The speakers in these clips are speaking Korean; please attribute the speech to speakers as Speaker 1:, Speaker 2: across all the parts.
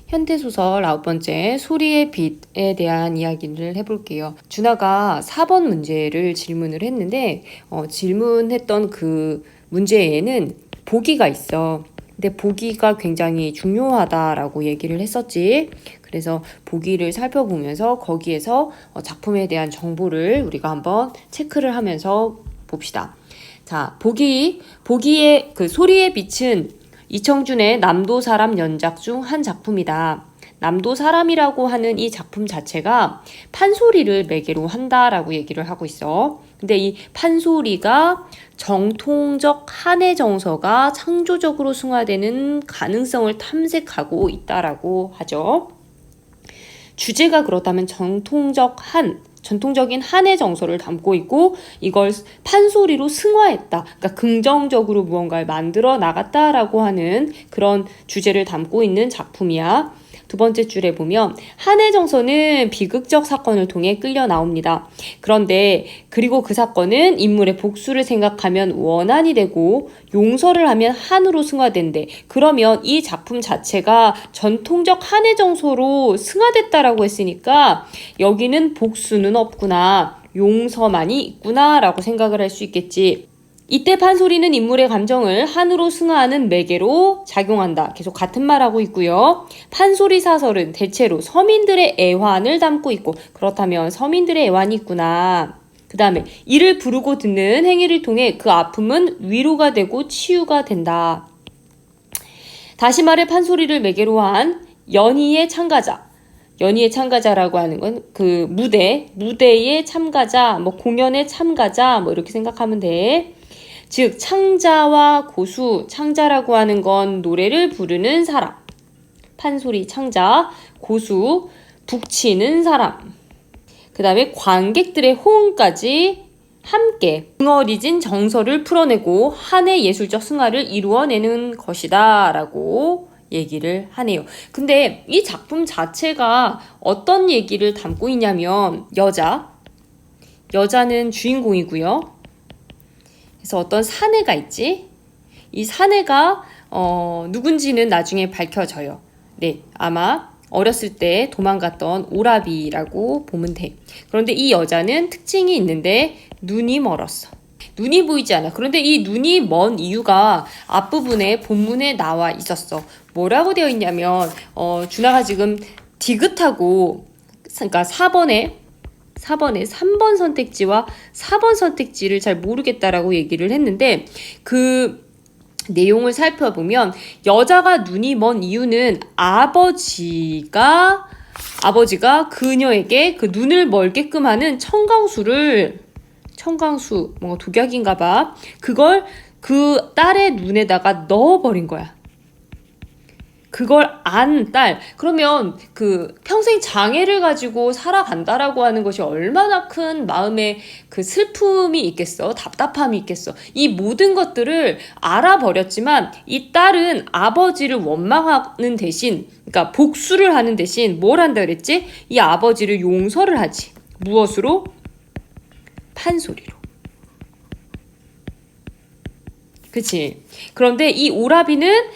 Speaker 1: 현대소설 9번째 소리의 빛에 대한 이야기를 해볼게요. 준하가 4번 문제를 질문을 했는데 질문했던 그 문제에는 보기가 있어. 근데 보기가 굉장히 중요하다라고 얘기를 했었지. 그래서 보기를 살펴보면서 거기에서 작품에 대한 정보를 우리가 한번 체크를 하면서 봅시다. 자, 보기의 그 소리의 빛은 이청준의 남도사람 연작 중 한 작품이다. 남도사람이라고 하는 이 작품 자체가 판소리를 매개로 한다라고 얘기를 하고 있어. 근데 이 판소리가 정통적 한의 정서가 창조적으로 승화되는 가능성을 탐색하고 있다라고 하죠. 주제가 그렇다면 전통적인 한의 정서를 담고 있고 이걸 판소리로 승화했다. 그러니까 긍정적으로 무언가를 만들어 나갔다라고 하는 그런 주제를 담고 있는 작품이야. 두 번째 줄에 보면 한의 정서는 비극적 사건을 통해 끌려 나옵니다. 그런데 그리고 그 사건은 인물의 복수를 생각하면 원한이 되고 용서를 하면 한으로 승화된대. 그러면 이 작품 자체가 전통적 한의 정서로 승화됐다라고 했으니까 여기는 복수는 없구나, 용서만이 있구나 라고 생각을 할 수 있겠지. 이때 판소리는 인물의 감정을 한으로 승화하는 매개로 작용한다. 계속 같은 말하고 있고요. 판소리 사설은 대체로 서민들의 애환을 담고 있고, 그렇다면 서민들의 애환이 있구나. 그 다음에 이를 부르고 듣는 행위를 통해 그 아픔은 위로가 되고 치유가 된다. 다시 말해 판소리를 매개로 한 연희의 참가자라고 하는 건 그 무대의 참가자, 공연의 참가자, 이렇게 생각하면 돼. 즉 창자와 고수, 창자라고 하는 건 노래를 부르는 사람, 판소리 창자, 고수, 북치는 사람, 그 다음에 관객들의 호응까지 함께 응어리진 정서를 풀어내고 한의 예술적 승화를 이루어내는 것이다 라고 얘기를 하네요. 근데 이 작품 자체가 어떤 얘기를 담고 있냐면 여자는 주인공이고요. 그래서 어떤 사내가 있지? 이 사내가 누군지는 나중에 밝혀져요. 네, 아마 어렸을 때 도망갔던 오라비라고 보면 돼. 그런데 이 여자는 특징이 있는데 눈이 멀었어. 눈이 보이지 않아. 그런데 이 눈이 먼 이유가 앞부분에 본문에 나와 있었어. 뭐라고 되어 있냐면 준하가 지금 디귿하고, 그러니까 4번에 3번 선택지와 4번 선택지를 잘 모르겠다라고 얘기를 했는데 그 내용을 살펴보면 여자가 눈이 먼 이유는 아버지가 그녀에게 그 눈을 멀게끔 하는 청강수, 뭔가 독약인가 봐. 그걸 그 딸의 눈에다가 넣어버린 거야. 그걸 안 딸. 그러면 그 평생 장애를 가지고 살아간다라고 하는 것이 얼마나 큰 마음의 그 슬픔이 있겠어. 답답함이 있겠어. 이 모든 것들을 알아버렸지만 이 딸은 아버지를 원망하는 대신, 그러니까 복수를 하는 대신 뭘 한다 그랬지? 이 아버지를 용서를 하지. 무엇으로? 판소리로. 그치. 그런데 이 오라비는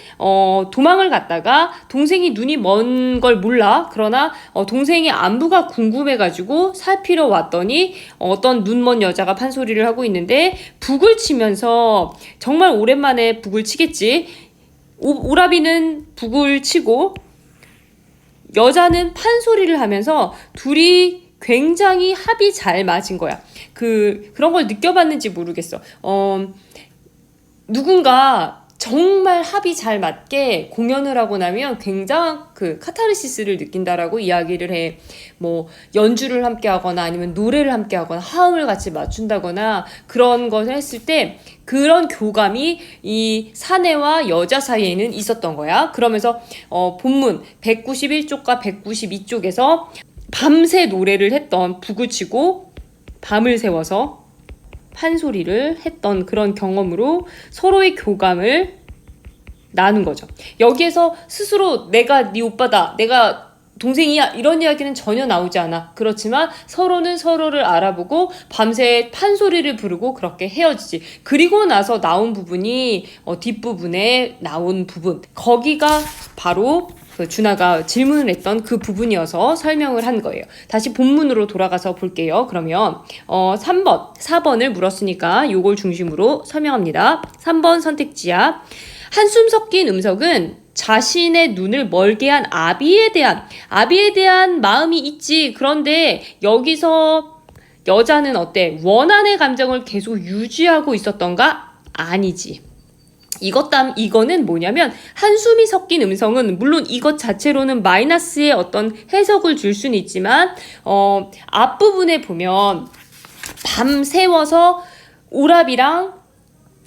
Speaker 1: 도망을 갔다가 동생이 눈이 먼 걸 몰라. 그러나 동생의 안부가 궁금해가지고 살피러 왔더니 어떤 눈 먼 여자가 판소리를 하고 있는데 북을 치면서, 정말 오랜만에 북을 치겠지. 오라비는 북을 치고 여자는 판소리를 하면서 둘이 굉장히 합이 잘 맞은 거야. 그런 걸 느껴봤는지 모르겠어. 누군가 정말 합이 잘 맞게 공연을 하고 나면 굉장한 그 카타르시스를 느낀다라고 이야기를 해. 연주를 함께 하거나 아니면 노래를 함께 하거나 화음을 같이 맞춘다거나 그런 것을 했을 때 그런 교감이 이 사내와 여자 사이에는 있었던 거야. 그러면서 본문 191쪽과 192쪽에서 밤새 노래를 했던, 북을 치고 밤을 새워서 판소리를 했던 그런 경험으로 서로의 교감을 나눈 거죠. 여기에서 스스로 내가 네 오빠다, 내가 동생이야 이런 이야기는 전혀 나오지 않아. 그렇지만 서로는 서로를 알아보고 밤새 판소리를 부르고 그렇게 헤어지지. 그리고 나서 나온 부분이 뒷부분에 나온 부분, 거기가 바로 그 준하가 질문을 했던 그 부분이어서 설명을 한 거예요. 다시 본문으로 돌아가서 볼게요. 그러면 3번, 4번을 물었으니까 요걸 중심으로 설명합니다. 3번 선택지야. 한숨 섞인 음성은 자신의 눈을 멀게 한 아비에 대한 마음이 있지. 그런데 여기서 여자는 어때? 원한의 감정을 계속 유지하고 있었던가? 아니지. 이거는 뭐냐면 한숨이 섞인 음성은 물론 이것 자체로는 마이너스의 어떤 해석을 줄 수는 있지만 앞부분에 보면 밤새워서 오라비랑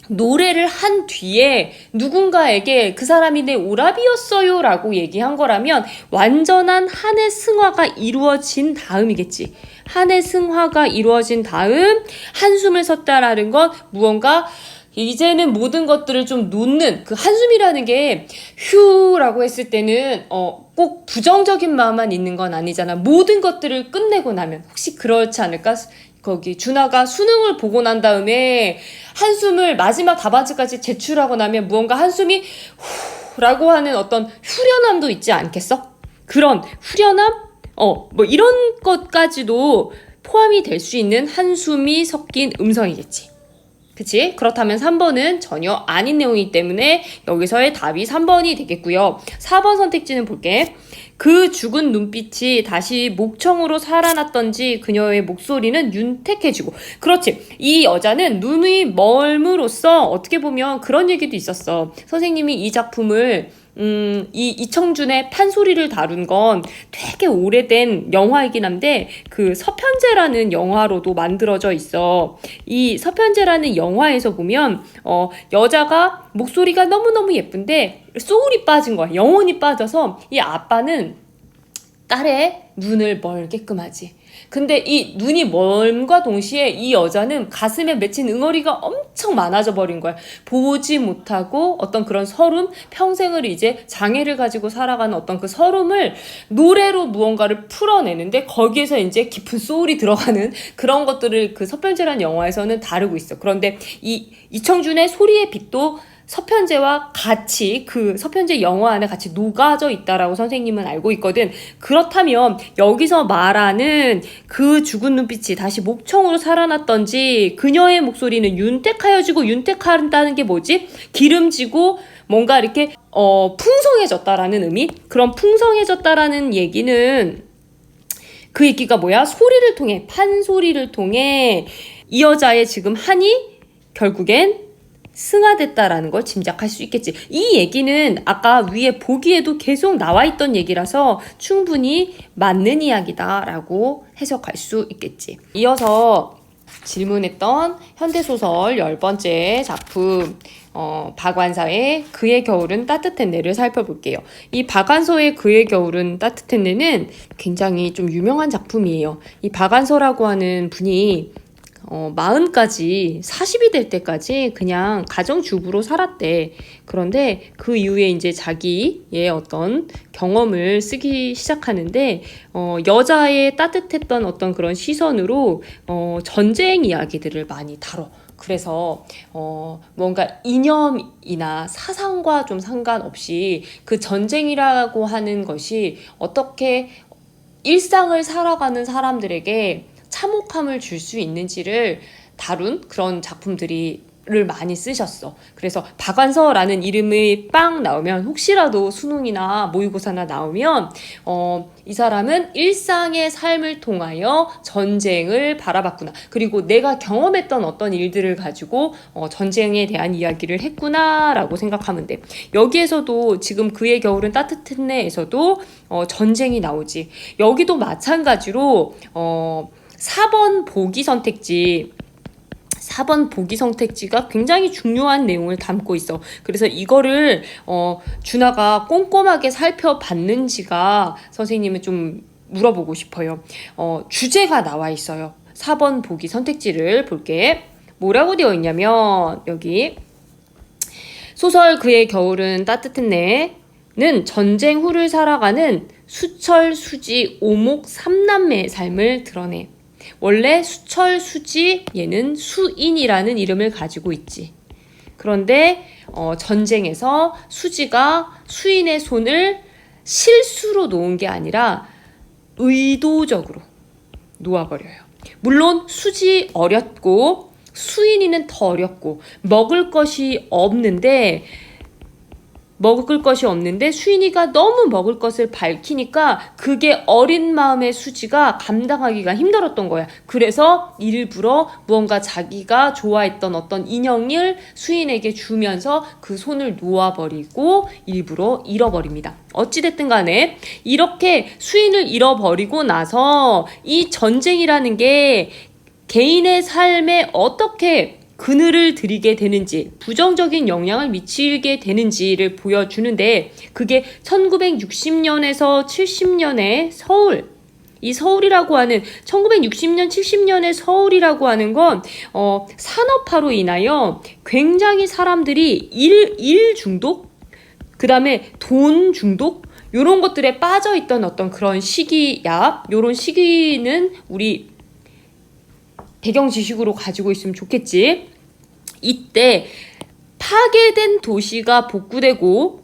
Speaker 1: 노래를 한 뒤에 누군가에게 그 사람이 내 오라비였어요 라고 얘기한 거라면 완전한 한의 승화가 이루어진 다음이겠지. 한의 승화가 이루어진 다음 한숨을 섰다라는 건 무언가 이제는 모든 것들을 좀 놓는, 그 한숨이라는 게 휴라고 했을 때는 꼭 부정적인 마음만 있는 건 아니잖아. 모든 것들을 끝내고 나면 혹시 그렇지 않을까? 거기 준하가 수능을 보고 난 다음에 한숨을 마지막 답안지까지 제출하고 나면 무언가 한숨이 후라고 하는 어떤 후련함도 있지 않겠어? 그런 후련함? 뭐 이런 것까지도 포함이 될 수 있는 한숨이 섞인 음성이겠지. 그치? 그렇다면 3번은 전혀 아닌 내용이기 때문에 여기서의 답이 3번이 되겠고요. 4번 선택지는 볼게. 그 죽은 눈빛이 다시 목청으로 살아났던지 그녀의 목소리는 윤택해지고. 그렇지. 이 여자는 눈이 멀므로써 어떻게 보면 그런 얘기도 있었어. 선생님이 이 작품을 이청준의 판소리를 다룬 건 되게 오래된 영화이긴 한데 그 서편제라는 영화로도 만들어져 있어. 이 서편제라는 영화에서 보면 여자가 목소리가 너무너무 예쁜데 소울이 빠진 거야. 영혼이 빠져서 이 아빠는 딸의 눈을 멀게끔 하지. 근데 이 눈이 멀음과 동시에 이 여자는 가슴에 맺힌 응어리가 엄청 많아져 버린 거야. 보지 못하고 어떤 그런 서름, 평생을 이제 장애를 가지고 살아가는 어떤 그 서름을 노래로 무언가를 풀어내는데 거기에서 이제 깊은 소울이 들어가는 그런 것들을 그 서편제라는 영화에서는 다루고 있어. 그런데 이청준의 소리의 빛도 서편제와 같이 그 서편제 영화 안에 같이 녹아져 있다라고 선생님은 알고 있거든. 그렇다면 여기서 말하는 그 죽은 눈빛이 다시 목청으로 살아났던지 그녀의 목소리는 윤택하여지고 윤택한다는 게 뭐지? 기름지고 뭔가 이렇게 풍성해졌다라는 의미? 그런 풍성해졌다라는 얘기는 그 얘기가 뭐야? 소리를 통해, 판소리를 통해 이 여자의 지금 한이 결국엔 승화됐다라는 걸 짐작할 수 있겠지. 이 얘기는 아까 위에 보기에도 계속 나와 있던 얘기라서 충분히 맞는 이야기다라고 해석할 수 있겠지. 이어서 질문했던 현대소설 10번째 작품 박완서의 그의 겨울은 따뜻했네를 살펴볼게요. 이 박완서의 그의 겨울은 따뜻했네는 굉장히 좀 유명한 작품이에요. 이 박완서라고 하는 분이 40까지 40이 될 때까지 그냥 가정주부로 살았대. 그런데 그 이후에 이제 자기의 어떤 경험을 쓰기 시작하는데 여자의 따뜻했던 어떤 그런 시선으로 전쟁 이야기들을 많이 다뤄. 그래서 뭔가 이념이나 사상과 좀 상관없이 그 전쟁이라고 하는 것이 어떻게 일상을 살아가는 사람들에게 참혹함을 줄 수 있는지를 다룬 그런 작품들을 많이 쓰셨어. 그래서 박완서라는 이름이 빵 나오면 혹시라도 수능이나 모의고사나 나오면 이 사람은 일상의 삶을 통하여 전쟁을 바라봤구나. 그리고 내가 경험했던 어떤 일들을 가지고 전쟁에 대한 이야기를 했구나 라고 생각하면 돼. 여기에서도 지금 그의 겨울은 따뜻했네에서도 전쟁이 나오지. 여기도 마찬가지로 4번 보기 선택지가 굉장히 중요한 내용을 담고 있어. 그래서 이거를 준하가 꼼꼼하게 살펴봤는지가 선생님은 좀 물어보고 싶어요. 주제가 나와 있어요. 4번 보기 선택지를 볼게. 뭐라고 되어 있냐면 여기 소설 그의 겨울은 따뜻했네는 전쟁 후를 살아가는 수철, 수지, 오목, 삼남매의 삶을 드러내. 원래 수철, 수지, 얘는 수인이라는 이름을 가지고 있지. 그런데 전쟁에서 수지가 수인의 손을 실수로 놓은 게 아니라 의도적으로 놓아버려요. 물론 수지 어렸고 수인이는 더 어렸고 먹을 것이 없는데 수인이가 너무 먹을 것을 밝히니까 그게 어린 마음의 수지가 감당하기가 힘들었던 거야. 그래서 일부러 무언가 자기가 좋아했던 어떤 인형을 수인에게 주면서 그 손을 놓아버리고 일부러 잃어버립니다. 어찌됐든 간에 이렇게 수인을 잃어버리고 나서 이 전쟁이라는 게 개인의 삶에 어떻게 그늘을 들이게 되는지, 부정적인 영향을 미치게 되는지를 보여주는데, 그게 1960년에서 70년의 서울, 이 서울이라고 하는 1960년 70년의 서울이라고 하는 건 산업화로 인하여 굉장히 사람들이 일 중독, 그 다음에 돈 중독, 요런 것들에 빠져있던 어떤 그런 시기야. 요런 시기는 우리 배경 지식으로 가지고 있으면 좋겠지. 이때 파괴된 도시가 복구되고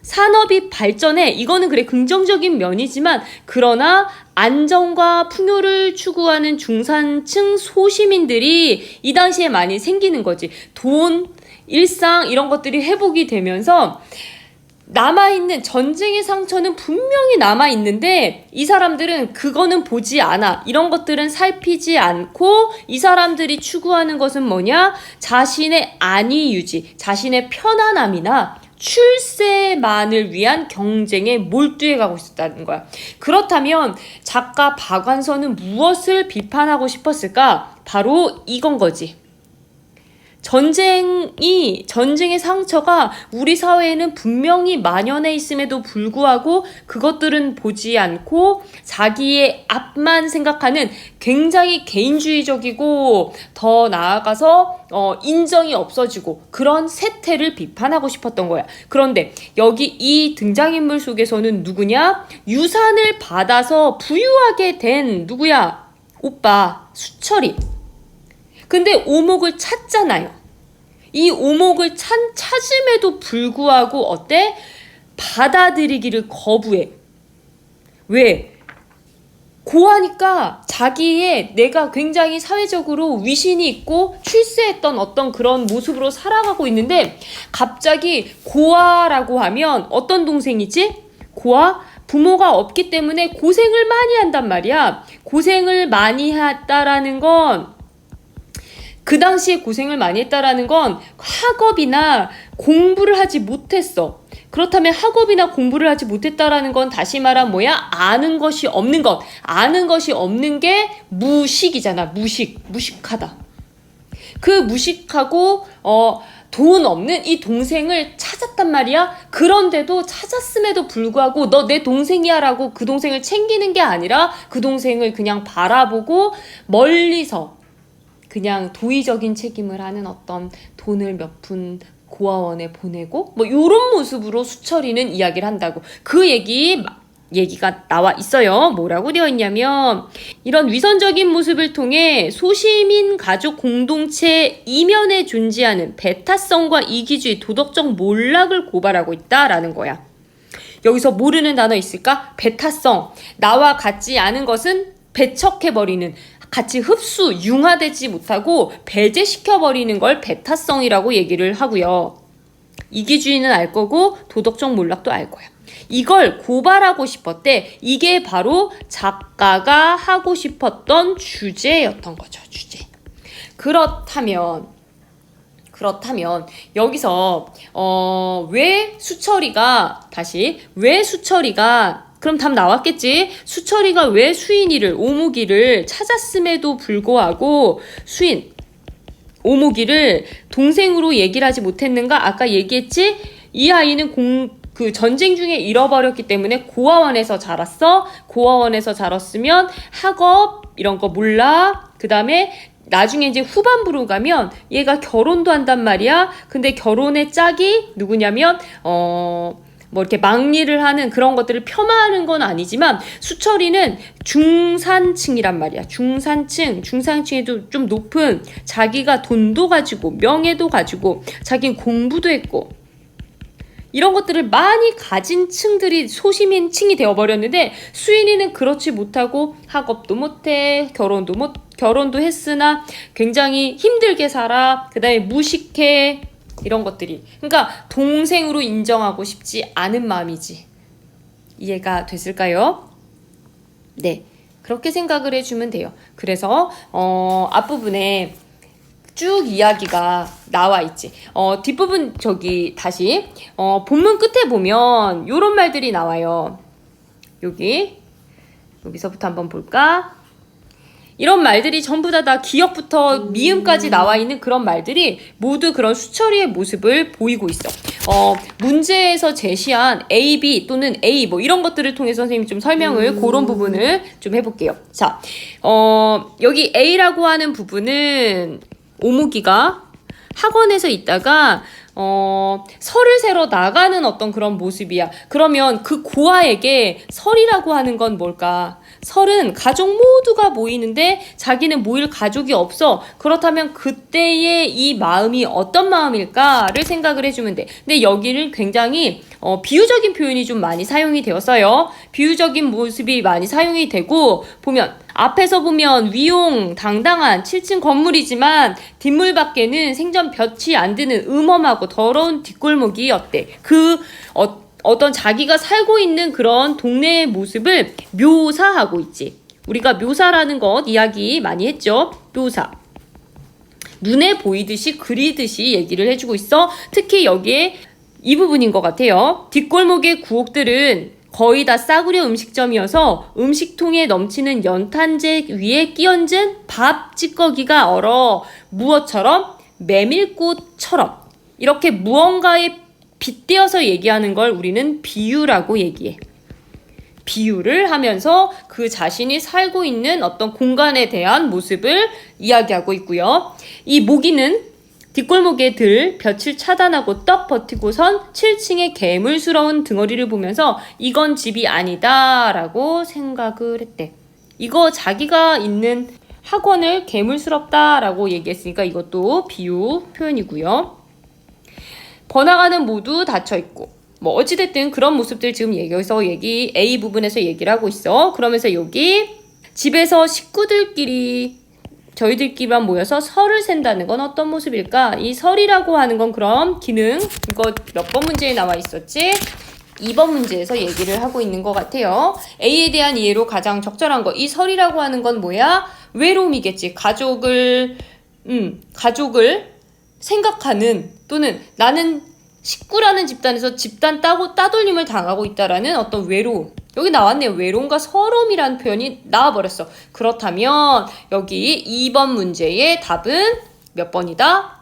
Speaker 1: 산업이 발전해. 이거는 그래 긍정적인 면이지만 그러나 안정과 풍요를 추구하는 중산층 소시민들이 이 당시에 많이 생기는 거지. 돈, 일상 이런 것들이 회복이 되면서 남아있는 전쟁의 상처는 분명히 남아있는데 이 사람들은 그거는 보지 않아. 이런 것들은 살피지 않고 이 사람들이 추구하는 것은 뭐냐? 자신의 안위 유지, 자신의 편안함이나 출세만을 위한 경쟁에 몰두해 가고 있었다는 거야. 그렇다면 작가 박완서는 무엇을 비판하고 싶었을까? 바로 이건 거지. 전쟁의 상처가 우리 사회에는 분명히 만연해 있음에도 불구하고 그것들은 보지 않고 자기의 앞만 생각하는 굉장히 개인주의적이고 더 나아가서 인정이 없어지고 그런 세태를 비판하고 싶었던 거야. 그런데 여기 이 등장인물 속에서는 누구냐? 유산을 받아서 부유하게 된 누구야? 오빠 수철이. 근데 오목을 찾잖아요. 이 오목을 찾음에도 불구하고 어때? 받아들이기를 거부해. 왜? 고하니까 자기의 내가 굉장히 사회적으로 위신이 있고 출세했던 어떤 그런 모습으로 살아가고 있는데 갑자기 고아라고 하면 어떤 동생이지? 고아? 부모가 없기 때문에 고생을 많이 한단 말이야. 고생을 많이 했다라는 건 그 당시에 고생을 많이 했다라는 건 학업이나 공부를 하지 못했어. 그렇다면 학업이나 공부를 하지 못했다라는 건 다시 말하면 뭐야? 아는 것이 없는 것. 아는 것이 없는 게 무식이잖아. 무식하다. 그 무식하고 돈 없는 이 동생을 찾았단 말이야. 그런데도 찾았음에도 불구하고 너 내 동생이야 라고 그 동생을 챙기는 게 아니라 그 동생을 그냥 바라보고 멀리서 그냥 도의적인 책임을 하는 어떤 돈을 몇 푼 고아원에 보내고 뭐 이런 모습으로 수철이는 이야기를 한다고. 그 얘기가 나와 있어요. 뭐라고 되어 있냐면 이런 위선적인 모습을 통해 소시민 가족 공동체 이면에 존재하는 배타성과 이기주의, 도덕적 몰락을 고발하고 있다라는 거야. 여기서 모르는 단어 있을까? 배타성. 나와 같지 않은 것은 배척해버리는, 같이 흡수, 융화되지 못하고 배제시켜버리는 걸 배타성이라고 얘기를 하고요. 이기주의는 알 거고 도덕적 몰락도 알 거야. 이걸 고발하고 싶었대. 이게 바로 작가가 하고 싶었던 주제였던 거죠. 주제. 그렇다면 여기서 왜 수철이가 그럼 답 나왔겠지? 수철이가 왜 수인이를, 오목이를 찾았음에도 불구하고 오목이를 동생으로 얘기를 하지 못했는가? 아까 얘기했지? 이 아이는 전쟁 중에 잃어버렸기 때문에 고아원에서 자랐어. 고아원에서 자랐으면 학업 이런 거 몰라. 그 다음에 나중에 이제 후반부로 가면 얘가 결혼도 한단 말이야. 근데 결혼의 짝이 누구냐면 뭐 이렇게 막리를 하는 그런 것들을 폄하하는 건 아니지만 수철이는 중산층이란 말이야. 중산층에도 좀 높은 자기가 돈도 가지고 명예도 가지고 자기는 공부도 했고 이런 것들을 많이 가진 층들이 소시민층이 되어버렸는데 수인이는 그렇지 못하고 학업도 못해 결혼도 했으나 굉장히 힘들게 살아 그 다음에 무식해 이런 것들이 그러니까 동생으로 인정하고 싶지 않은 마음이지. 이해가 됐을까요? 네, 그렇게 생각을 해주면 돼요. 그래서 앞부분에 쭉 이야기가 나와 있지. 뒷부분 저기 다시 본문 끝에 보면 요런 말들이 나와요. 여기서부터 한번 볼까? 이런 말들이 전부 다 기역부터 미음까지 나와 있는 그런 말들이 모두 그런 수철이의 모습을 보이고 있어. 문제에서 제시한 A, B 또는 A 뭐 이런 것들을 통해서 선생님이 좀 설명을 그런 부분을 좀 해볼게요. 자, 여기 A라고 하는 부분은 오무기가 학원에서 있다가 설을 세러 나가는 어떤 그런 모습이야. 그러면 그 고아에게 설이라고 하는 건 뭘까? 설은 가족 모두가 모이는데 자기는 모일 가족이 없어. 그렇다면 그때의 이 마음이 어떤 마음일까를 생각을 해주면 돼. 근데 여기는 굉장히 비유적인 표현이 좀 많이 사용이 되었어요. 비유적인 모습이 많이 사용이 되고 앞에서 보면 위용당당한 7층 건물이지만 뒷물 밖에는 생전 볕이 안 드는 음험하고 더러운 뒷골목이 어때? 어떤 자기가 살고 있는 그런 동네의 모습을 묘사하고 있지. 우리가 묘사라는 것 이야기 많이 했죠. 묘사. 눈에 보이듯이 그리듯이 얘기를 해주고 있어. 특히 여기에 이 부분인 것 같아요. 뒷골목의 구옥들은 거의 다 싸구려 음식점이어서 음식통에 넘치는 연탄재 위에 끼얹은 밥 찌꺼기가 얼어 무엇처럼 메밀꽃처럼 이렇게 무언가에 빗대어서 얘기하는 걸 우리는 비유라고 얘기해. 비유를 하면서 그 자신이 살고 있는 어떤 공간에 대한 모습을 이야기하고 있고요. 이 모기는 뒷골목에 들 볕을 차단하고 떡 버티고선 7층의 괴물스러운 덩어리를 보면서 이건 집이 아니다 라고 생각을 했대. 이거 자기가 있는 학원을 괴물스럽다 라고 얘기했으니까 이것도 비유 표현이고요. 번화가는 모두 닫혀있고 뭐 어찌됐든 그런 모습들 지금 여기서 A 부분에서 얘기를 하고 있어. 그러면서 여기 집에서 식구들끼리 저희들끼리만 모여서 설을 센다는 건 어떤 모습일까? 이 설이라고 하는 건 그럼 기능 이거 몇 번 문제에 나와 있었지? 2번 문제에서 얘기를 하고 있는 것 같아요. A에 대한 이해로 가장 적절한 거. 이 설이라고 하는 건 뭐야? 외로움이겠지. 가족을 생각하는 또는 나는 식구라는 집단에서 집단 따돌림을 당하고 있다라는 어떤 외로움. 여기 나왔네요. 외로움과 서러움이라는 표현이 나와버렸어. 그렇다면 여기 2번 문제의 답은 몇 번이다?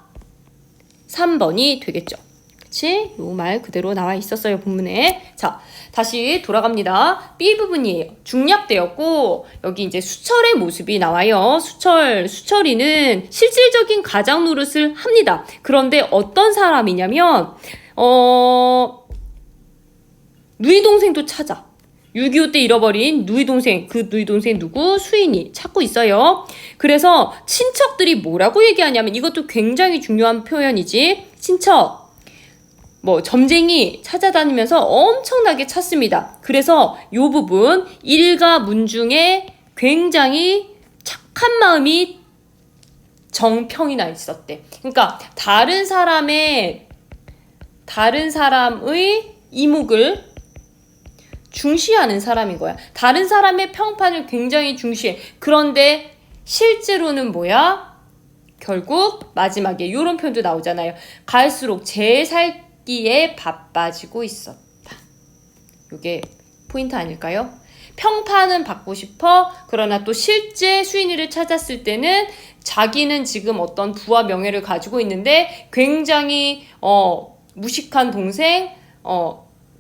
Speaker 1: 3번이 되겠죠. 그치? 요 말 그대로 나와 있었어요. 본문에. 자, 다시 돌아갑니다. B 부분이에요. 중략되었고 여기 이제 수철의 모습이 나와요. 수철이는 실질적인 가장 노릇을 합니다. 그런데 어떤 사람이냐면 누이 동생도 찾아. 6.25 때 잃어버린 누이 동생, 그 누이 동생 누구? 수인이 찾고 있어요. 그래서 친척들이 뭐라고 얘기하냐면 이것도 굉장히 중요한 표현이지. 친척. 점쟁이 찾아다니면서 엄청나게 찾습니다. 그래서 이 부분 일가 문중에 굉장히 착한 마음이 정평이 나 있었대. 그러니까 다른 사람의 이목을 중시하는 사람인 거야. 다른 사람의 평판을 굉장히 중시해. 그런데 실제로는 뭐야? 결국 마지막에 이런 표현도 나오잖아요. 갈수록 제 살기에 바빠지고 있었다. 이게 포인트 아닐까요? 평판은 받고 싶어. 그러나 또 실제 수인이를 찾았을 때는 자기는 지금 어떤 부와 명예를 가지고 있는데 굉장히 무식한 동생,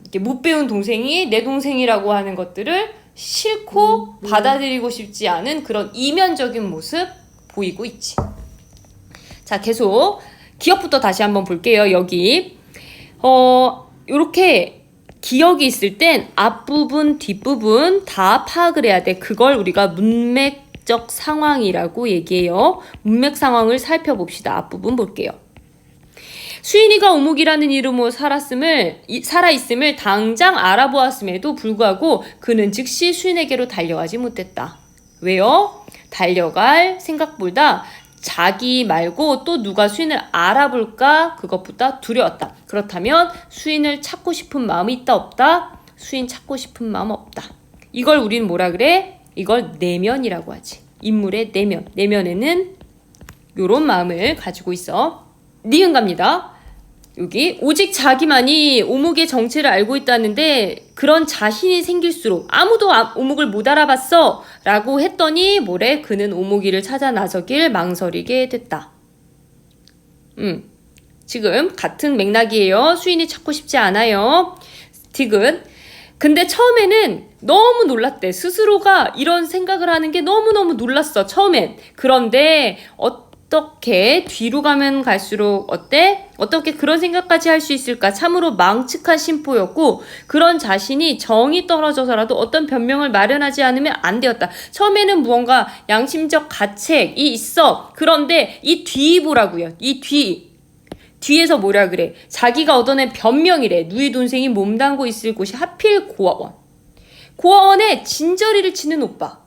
Speaker 1: 이렇게 못 배운 동생이 내 동생이라고 하는 것들을 싫고 받아들이고 싶지 않은 그런 이면적인 모습 보이고 있지. 자, 계속 기억부터 다시 한번 볼게요. 여기 요렇게 기억이 있을 땐 앞부분, 뒷부분 다 파악을 해야 돼. 그걸 우리가 문맥적 상황이라고 얘기해요. 문맥 상황을 살펴봅시다. 앞부분 볼게요. 수인이가 오목이라는 이름으로 살아있음을 당장 알아보았음에도 불구하고 그는 즉시 수인에게로 달려가지 못했다. 왜요? 달려갈 생각보다 자기 말고 또 누가 수인을 알아볼까? 그것보다 두려웠다. 그렇다면 수인을 찾고 싶은 마음이 있다 없다? 수인 찾고 싶은 마음 없다. 이걸 우리는 뭐라 그래? 이걸 내면이라고 하지. 인물의 내면. 내면에는 요런 마음을 가지고 있어. 니은 갑니다. 여기 오직 자기만이 오목의 정체를 알고 있다는데 그런 자신이 생길수록 아무도 오목을 못 알아봤어 라고 했더니 뭐래? 그는 오목이를 찾아 나서길 망설이게 됐다. 지금 같은 맥락이에요. 수인이 찾고 싶지 않아요. 디귿. 근데 처음에는 너무 놀랐대. 스스로가 이런 생각을 하는 게 너무너무 놀랐어. 처음엔. 그런데 어떻게 뒤로 가면 갈수록 어때? 어떻게 그런 생각까지 할 수 있을까? 참으로 망측한 심보였고 그런 자신이 정이 떨어져서라도 어떤 변명을 마련하지 않으면 안 되었다. 처음에는 무언가 양심적 가책이 있어. 그런데 이 뒤 보라고요. 이 뒤에서 뭐라 그래? 자기가 얻어낸 변명이래. 누이 동생이 몸담고 있을 곳이 하필 고아원. 고아원에 진저리를 치는 오빠.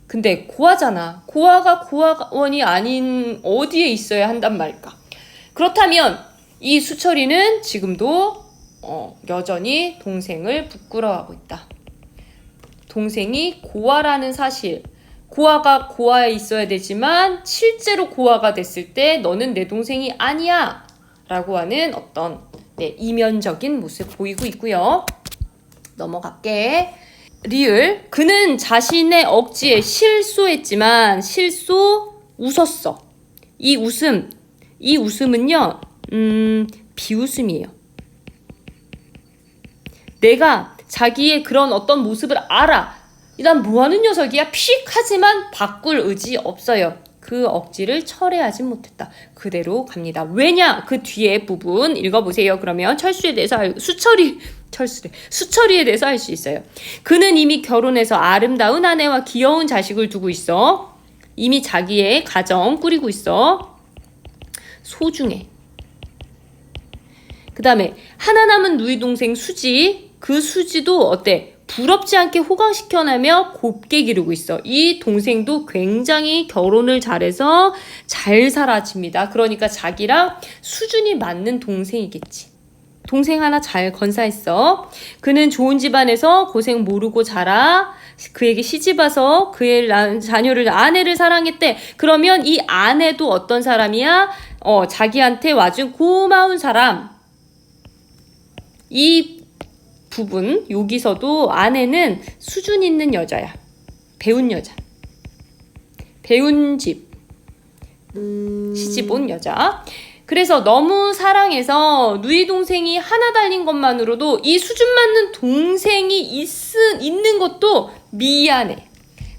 Speaker 1: 근데 고아잖아. 고아가 고아원이 아닌 어디에 있어야 한단 말일까? 그렇다면 이 수철이는 지금도 여전히 동생을 부끄러워하고 있다. 동생이 고아라는 사실. 고아가 고아에 있어야 되지만 실제로 고아가 됐을 때 너는 내 동생이 아니야 라고 하는 어떤 이면적인 모습 보이고 있고요. 넘어갈게. 리을. 그는 자신의 억지에 실소했지만 웃었어. 이 웃음은요 비웃음이에요. 내가 자기의 그런 어떤 모습을 알아. 난 뭐하는 녀석이야 픽 하지만 바꿀 의지 없어요. 그 억지를 철회하지 못했다. 그대로 갑니다. 왜냐? 그 뒤에 부분 읽어보세요. 그러면 수철이에 대해서 알 수 있어요. 그는 이미 결혼해서 아름다운 아내와 귀여운 자식을 두고 있어. 이미 자기의 가정 꾸리고 있어. 소중해. 그 다음에 하나 남은 누이 동생 수지. 그 수지도 어때? 부럽지 않게 호강시켜내며 곱게 기르고 있어. 이 동생도 굉장히 결혼을 잘해서 잘 살아집니다. 그러니까 자기랑 수준이 맞는 동생이겠지. 동생 하나 잘 건사했어. 그는 좋은 집안에서 고생 모르고 자라. 그에게 시집와서 그의 자녀를 아내를 사랑했대. 그러면 이 아내도 어떤 사람이야? 자기한테 와준 고마운 사람. 이 부분 여기서도 아내는 수준 있는 여자야. 배운 여자. 배운 집. 시집 온 여자. 그래서 너무 사랑해서 누이 동생이 하나 달린 것만으로도 이 수준 맞는 동생이 있는 것도 미안해.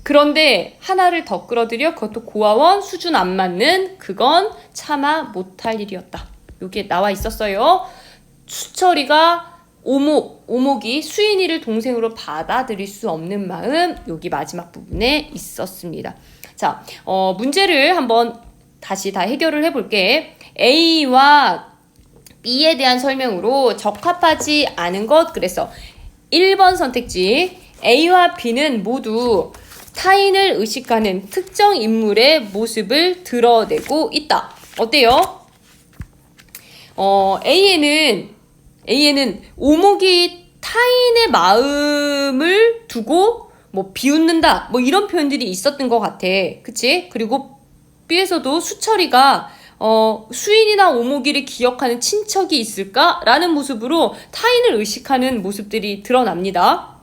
Speaker 1: 그런데 하나를 더 끌어들여 그것도 고아원 수준 안 맞는 그건 차마 못할 일이었다. 여기에 나와 있었어요. 수철이가 오목이 수인이를 동생으로 받아들일 수 없는 마음 여기 마지막 부분에 있었습니다. 자, 문제를 한번 다시 다 해결을 해볼게. A와 B에 대한 설명으로 적합하지 않은 것 그래서 1번 선택지 A와 B는 모두 타인을 의식하는 특정 인물의 모습을 드러내고 있다. 어때요? A에는 오목이 타인의 마음을 두고 뭐 비웃는다 뭐 이런 표현들이 있었던 것 같아. 그치? 그리고 B에서도 수철이가 수인이나 오목이를 기억하는 친척이 있을까라는 모습으로 타인을 의식하는 모습들이 드러납니다.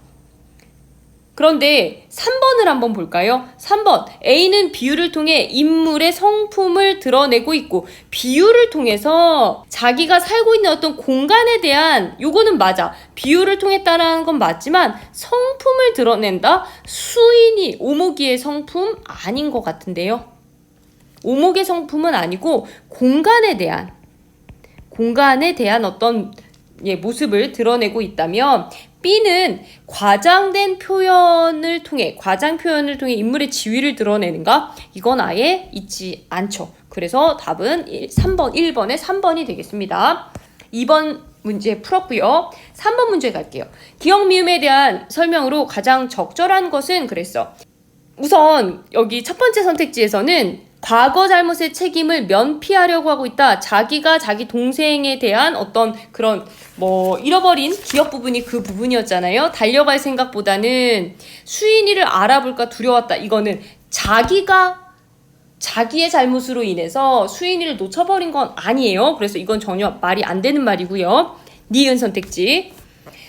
Speaker 1: 그런데 3번을 한번 볼까요? 3번 A는 비유를 통해 인물의 성품을 드러내고 있고 비유를 통해서 자기가 살고 있는 어떤 공간에 대한 요거는 맞아. 비유를 통했다라는 건 맞지만 성품을 드러낸다? 수인이 오목이의 성품 아닌 것 같은데요. 오목의 성품은 아니고 공간에 대한 어떤 모습을 드러내고 있다면 B는 과장 표현을 통해 인물의 지위를 드러내는가? 이건 아예 있지 않죠. 그래서 답은 1번에 3번이 되겠습니다. 2번 문제 풀었고요. 3번 문제 갈게요. 기억 미음에 대한 설명으로 가장 적절한 것은 그랬어. 우선 여기 첫 번째 선택지에서는 과거 잘못의 책임을 면피하려고 하고 있다. 자기가 자기 동생에 대한 어떤 그런 잃어버린 기억 부분이 그 부분이었잖아요. 달려갈 생각보다는 수인이를 알아볼까 두려웠다. 이거는 자기의 잘못으로 인해서 수인이를 놓쳐버린 건 아니에요. 그래서 이건 전혀 말이 안 되는 말이고요. 니은 선택지.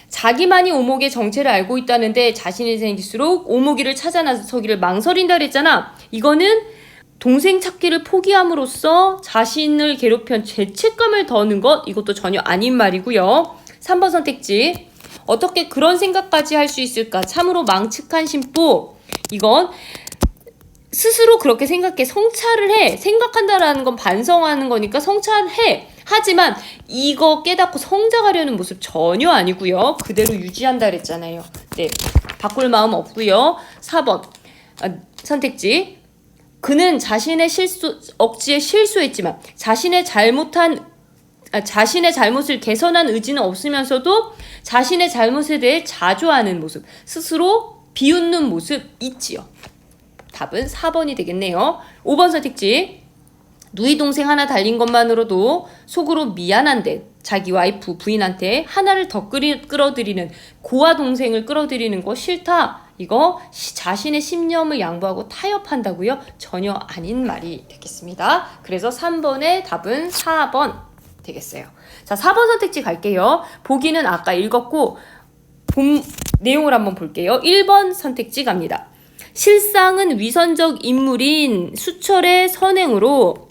Speaker 1: 자기만이 오목의 정체를 알고 있다는데 자신이 생길수록 오목이를 찾아 나서기를 망설인다 그랬잖아. 이거는 동생 찾기를 포기함으로써 자신을 괴롭힌 죄책감을 더는 것, 이것도 전혀 아닌 말이고요. 3번 선택지. 어떻게 그런 생각까지 할 수 있을까? 참으로 망측한 심보. 이건 스스로 그렇게 생각해. 성찰을 해. 생각한다라는 건 반성하는 거니까 성찰해. 하지만 이거 깨닫고 성장하려는 모습 전혀 아니고요. 그대로 유지한다 그랬잖아요. 네, 바꿀 마음 없고요. 4번 선택지. 그는 자신의 억지에 실수했지만 자신의 잘못을 개선한 의지는 없으면서도 자신의 잘못에 대해 자조하는 모습, 스스로 비웃는 모습 있지요. 답은 4번이 되겠네요. 5번 선택지. 누이 동생 하나 달린 것만으로도 속으로 미안한데 자기 와이프 부인한테 하나를 더 끌어들이는 고아 동생을 끌어들이는 거 싫다. 이거 자신의 신념을 양보하고 타협한다고요? 전혀 아닌 말이 되겠습니다. 그래서 3번의 답은 4번 되겠어요. 자, 4번 선택지 갈게요. 보기는 아까 읽었고 내용을 한번 볼게요. 1번 선택지 갑니다. 실상은 위선적 인물인 수철의 선행으로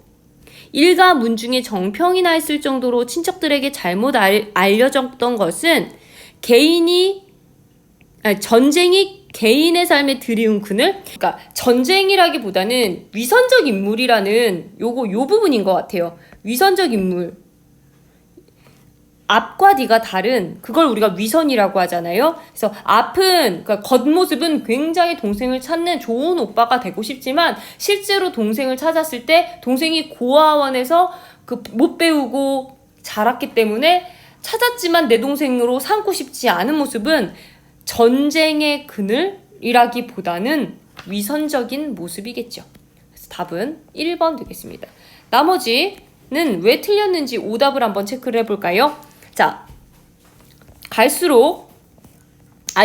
Speaker 1: 일가 문중에 정평이 나 있을 정도로 친척들에게 잘못 알려졌던 것은 전쟁이 개인의 삶에 들이운 그늘? 그러니까 전쟁이라기보다는 위선적 인물이라는 요 부분인 것 같아요. 위선적 인물. 앞과 뒤가 다른 그걸 우리가 위선이라고 하잖아요. 그래서 앞은 그러니까 겉모습은 굉장히 동생을 찾는 좋은 오빠가 되고 싶지만 실제로 동생을 찾았을 때 동생이 고아원에서 못 배우고 자랐기 때문에 찾았지만 내 동생으로 삼고 싶지 않은 모습은 전쟁의 그늘이라기보다는 위선적인 모습이겠죠. 그래서 답은 1번 되겠습니다. 나머지는 왜 틀렸는지 오답을 한번 체크를 해볼까요? 자, 갈수록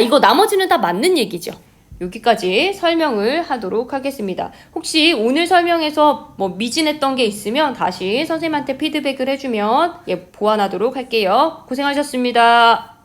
Speaker 1: 이거 나머지는 다 맞는 얘기죠. 여기까지 설명을 하도록 하겠습니다. 혹시 오늘 설명에서 미진했던 게 있으면 다시 선생님한테 피드백을 해주면 보완하도록 할게요. 고생하셨습니다.